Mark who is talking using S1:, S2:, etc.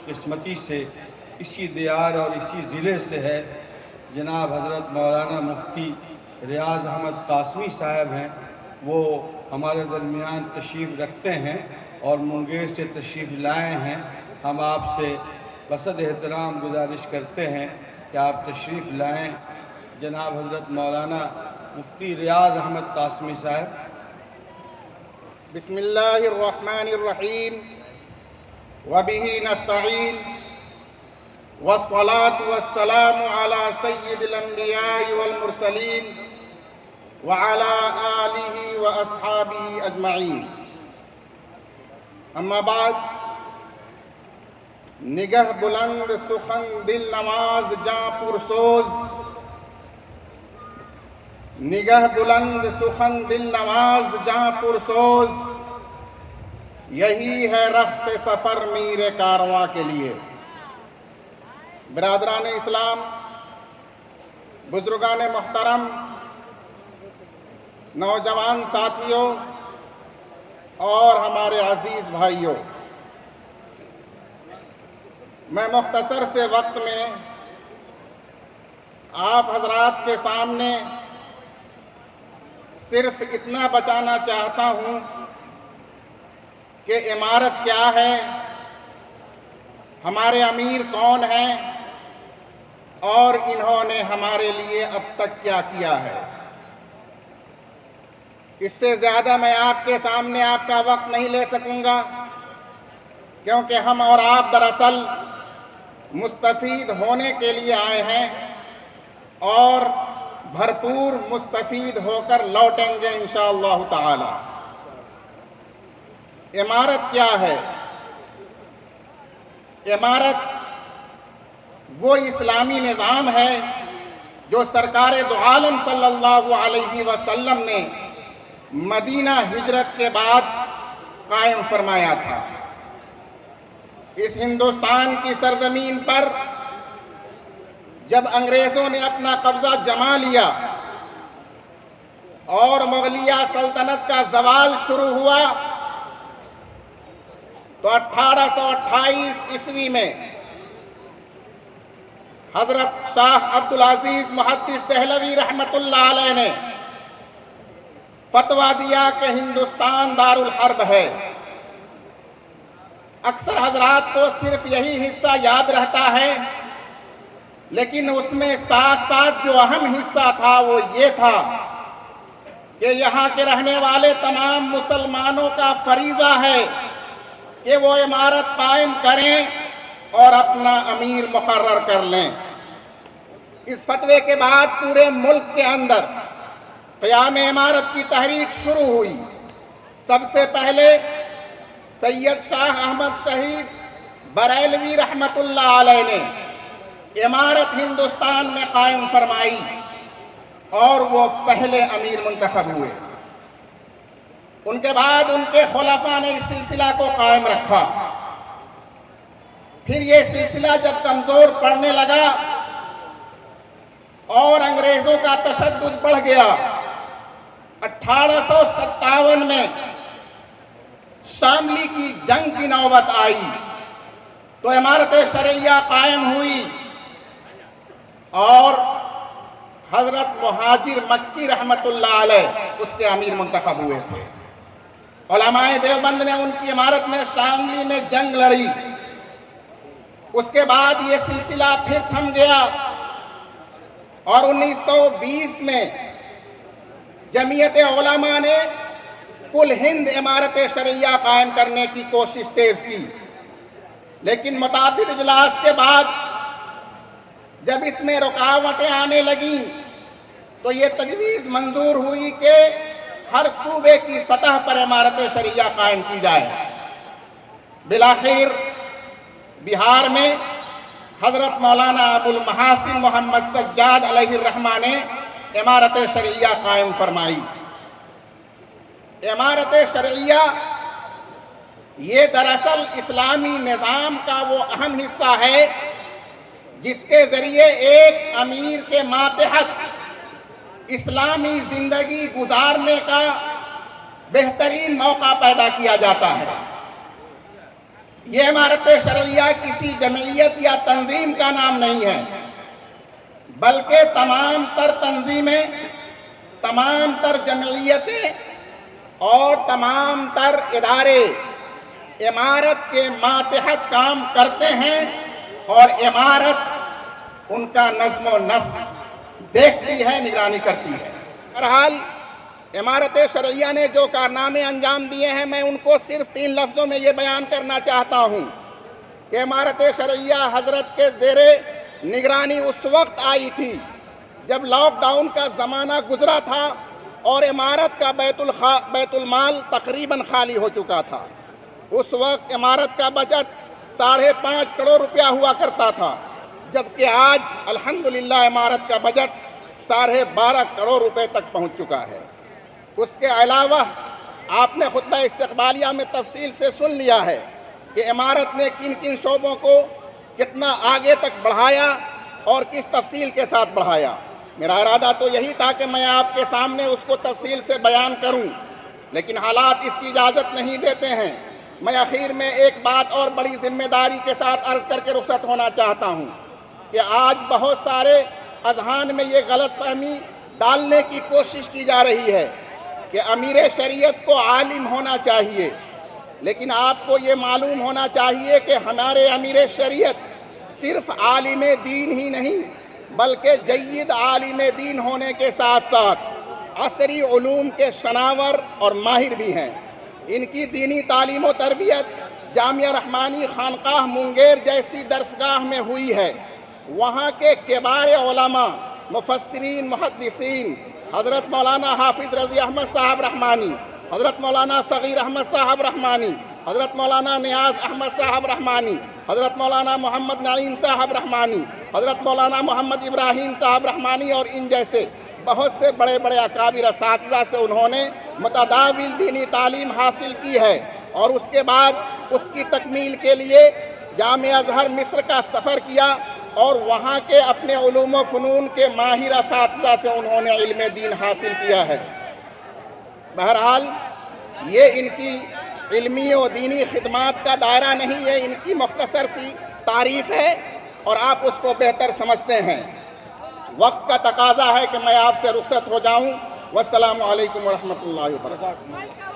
S1: قسمتی سے اسی دیار اور اسی ضلع سے ہے۔ جناب حضرت مولانا مفتی ریاض احمد قاسمی صاحب ہیں، وہ ہمارے درمیان تشریف رکھتے ہیں اور منگیر سے تشریف لائے ہیں۔ ہم آپ سے بصد احترام گزارش کرتے ہیں کہ آپ تشریف لائیں۔ جناب حضرت مولانا مفتی ریاض احمد قاسمی صاحب۔
S2: بسم اللہ الرحمن الرحیم وبہ نستعین والصلاة والسلام على سید الانبیاء والمرسلین وعلى آلہ واصحابہ اجمعین۔ اما بعد، نگہ بلند سخن دل نواز جاں پرسوز، نگہ بلند سخن دل نواز جاں پرسوز، یہی ہے رخت سفر میر کارواں کے لیے۔ برادران اسلام، بزرگان محترم، نوجوان ساتھیوں اور ہمارے عزیز بھائیوں، میں مختصر سے وقت میں آپ حضرات کے سامنے صرف اتنا بچانا چاہتا ہوں کہ عمارت کیا ہے، ہمارے امیر کون ہیں اور انہوں نے ہمارے لیے اب تک کیا کیا ہے۔ اس سے زیادہ میں آپ کے سامنے آپ کا وقت نہیں لے سکوں گا، کیونکہ ہم اور آپ دراصل مستفید ہونے کے لیے آئے ہیں اور بھرپور مستفید ہو کر لوٹیں گے انشاءاللہ تعالی۔ عمارت کیا ہے؟ عمارت وہ اسلامی نظام ہے جو سرکار دو عالم صلی اللہ علیہ وسلم نے مدینہ ہجرت کے بعد قائم فرمایا تھا۔ اس ہندوستان کی سرزمین پر جب انگریزوں نے اپنا قبضہ جما لیا اور مغلیہ سلطنت کا زوال شروع ہوا تو 1828 عیسوی میں حضرت شاہ عبدالعزیز محدث دہلوی رحمت اللہ علیہ نے فتویٰ دیا کہ ہندوستان دارالحرب ہے۔ اکثر حضرات کو صرف یہی حصہ یاد رہتا ہے، لیکن اس میں ساتھ ساتھ جو اہم حصہ تھا وہ یہ تھا کہ یہاں کے رہنے والے تمام مسلمانوں کا فریضہ ہے کہ وہ عمارت قائم کریں اور اپنا امیر مقرر کر لیں۔ اس فتوے کے بعد پورے ملک کے اندر قیام عمارت کی تحریک شروع ہوئی۔ سب سے پہلے سید شاہ احمد شہید بریلوی رحمت اللہ علیہ نے عمارت ہندوستان میں قائم فرمائی اور وہ پہلے امیر منتخب ہوئے۔ ان کے بعد ان کے خلفاء نے اس سلسلہ کو قائم رکھا۔ پھر یہ سلسلہ جب کمزور پڑنے لگا اور انگریزوں کا تشدد بڑھ گیا، 1857 میں شاملی کی جنگ کی نوبت آئی تو عمارت شرعیہ قائم ہوئی اور حضرت مہاجر مکی رحمت اللہ علیہ اس کے امیر منتخب ہوئے تھے۔ علماء دیوبند نے ان کی عمارت میں شاملی میں جنگ لڑی۔ اس کے بعد یہ سلسلہ پھر تھم گیا اور 1920 میں جمعیت علماء نے کل ہند عمارت شرعیہ قائم کرنے کی کوشش تیز کی، لیکن متعدد اجلاس کے بعد جب اس میں رکاوٹیں آنے لگیں تو یہ تجویز منظور ہوئی کہ ہر صوبے کی سطح پر عمارت شرعیہ قائم کی جائے۔ بالآخر بہار میں حضرت مولانا ابو المحاسن محمد سجاد علیہ الرحمہ نے عمارت شرعیہ قائم فرمائی۔ عمارت شرعیہ یہ دراصل اسلامی نظام کا وہ اہم حصہ ہے جس کے ذریعے ایک امیر کے ماتحت اسلامی زندگی گزارنے کا بہترین موقع پیدا کیا جاتا ہے۔ یہ امارت شرعیہ کسی جمعیت یا تنظیم کا نام نہیں ہے، بلکہ تمام تر تنظیمیں، تمام تر جمعیتیں اور تمام تر ادارے امارت کے ماتحت کام کرتے ہیں، اور امارت ان کا نظم و نسق دیکھتی ہے، نگرانی کرتی ہے۔ بہرحال امارت شرعیہ نے جو کارنامے انجام دیے ہیں، میں ان کو صرف 3 لفظوں میں یہ بیان کرنا چاہتا ہوں کہ امارت شرعیہ حضرت کے زیر نگرانی اس وقت آئی تھی جب لاک ڈاؤن کا زمانہ گزرا تھا اور امارت کا بیت المال تقریباً خالی ہو چکا تھا۔ اس وقت امارت کا بجٹ 5.5 کروڑ روپیہ ہوا کرتا تھا، جبکہ آج الحمدللہ امارت کا بجٹ 12.5 کروڑ روپے تک پہنچ چکا ہے۔ اس کے علاوہ آپ نے خطبہ استقبالیہ میں تفصیل سے سن لیا ہے کہ امارت نے کن کن شعبوں کو کتنا آگے تک بڑھایا اور کس تفصیل کے ساتھ بڑھایا۔ میرا ارادہ تو یہی تھا کہ میں آپ کے سامنے اس کو تفصیل سے بیان کروں، لیکن حالات اس کی اجازت نہیں دیتے ہیں۔ میں آخر میں ایک بات اور بڑی ذمہ داری کے ساتھ عرض کر کے رخصت ہونا چاہتا ہوں کہ آج بہت سارے اذہان میں یہ غلط فہمی ڈالنے کی کوشش کی جا رہی ہے کہ امیر شریعت کو عالم ہونا چاہیے، لیکن آپ کو یہ معلوم ہونا چاہیے کہ ہمارے امیر شریعت صرف عالم دین ہی نہیں بلکہ جید عالم دین ہونے کے ساتھ ساتھ عصری علوم کے شناور اور ماہر بھی ہیں۔ ان کی دینی تعلیم و تربیت جامعہ رحمانی خانقاہ مونگیر جیسی درسگاہ میں ہوئی ہے۔ وہاں کے کبار علماء، مفسرین، محدثین، حضرت مولانا حافظ رضی احمد صاحب رحمانی، حضرت مولانا صغیر احمد صاحب رحمانی، حضرت مولانا نیاز احمد صاحب رحمانی، حضرت مولانا محمد نعیم صاحب رحمانی، حضرت مولانا محمد ابراہیم صاحب رحمانی اور ان جیسے بہت سے بڑے بڑے اکابر اساتذہ سے انہوں نے متداول دینی تعلیم حاصل کی ہے، اور اس کے بعد اس کی تکمیل کے لیے جامعہ ازہر مصر کا سفر کیا اور وہاں کے اپنے علوم و فنون کے ماہر اساتذہ سے انہوں نے علم دین حاصل کیا ہے۔ بہرحال یہ ان کی علمی و دینی خدمات کا دائرہ نہیں ہے، ان کی مختصر سی تعریف ہے اور آپ اس کو بہتر سمجھتے ہیں۔ وقت کا تقاضا ہے کہ میں آپ سے رخصت ہو جاؤں۔ والسلام علیکم ورحمۃ اللہ وبرکاتہ۔